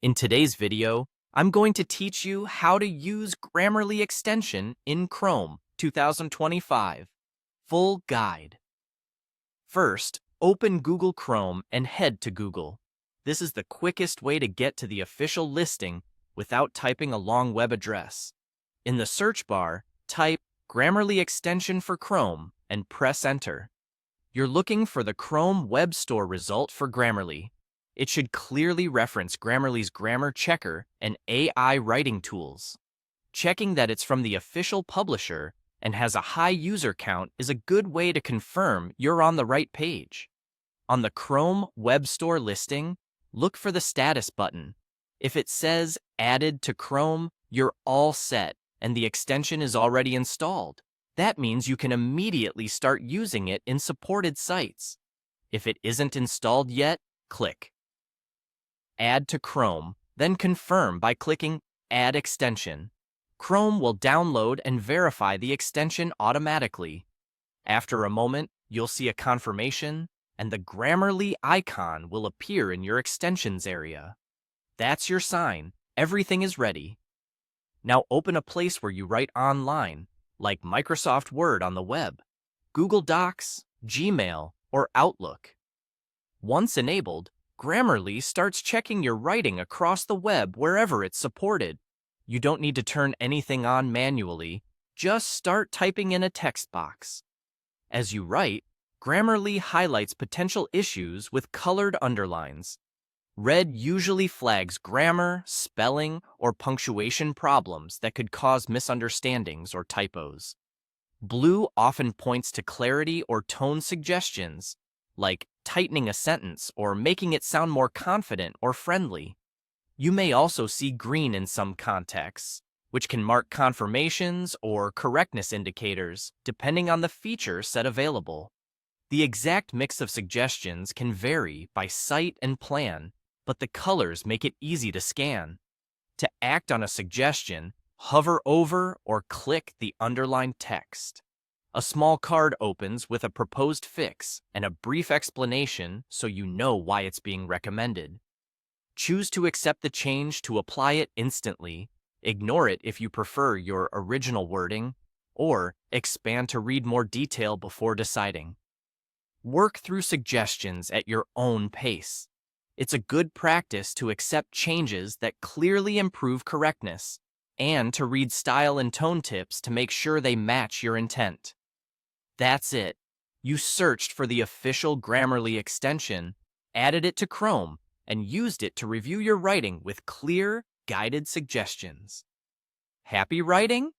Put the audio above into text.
In today's video, I'm going to teach you how to use Grammarly extension in Chrome 2025. Full guide. First, open Google Chrome and head to Google. This is the quickest way to get to the official listing without typing a long web address. In the search bar, type Grammarly extension for Chrome and press enter. You're looking for the Chrome Web Store result for Grammarly. It should clearly reference Grammarly's grammar checker and AI writing tools. Checking that it's from the official publisher and has a high user count is a good way to confirm you're on the right page. On the Chrome Web Store listing, look for the status button. If it says added to Chrome, you're all set and the extension is already installed. That means you can immediately start using it in supported sites. If it isn't installed yet, click Add to Chrome, then confirm by clicking Add Extension. Chrome will download and verify the extension automatically. After a moment, you'll see a confirmation, and the Grammarly icon will appear in your extensions area. That's your sign. Everything is ready. Now open a place where you write online, like Microsoft Word on the web, Google Docs, Gmail, or Outlook. Once enabled, Grammarly starts checking your writing across the web wherever it's supported. You don't need to turn anything on manually, just start typing in a text box. As you write, Grammarly highlights potential issues with colored underlines. Red usually flags grammar, spelling, or punctuation problems that could cause misunderstandings or typos. Blue often points to clarity or tone suggestions, like tightening a sentence or making it sound more confident or friendly. You may also see green in some contexts, which can mark confirmations or correctness indicators, depending on the feature set available. The exact mix of suggestions can vary by site and plan, but the colors make it easy to scan. To act on a suggestion, hover over or click the underlined text. A small card opens with a proposed fix and a brief explanation so you know why it's being recommended. Choose to accept the change to apply it instantly, ignore it if you prefer your original wording, or expand to read more detail before deciding. Work through suggestions at your own pace. It's a good practice to accept changes that clearly improve correctness, and to read style and tone tips to make sure they match your intent. That's it. You searched for the official Grammarly extension, added it to Chrome, and used it to review your writing with clear, guided suggestions. Happy writing?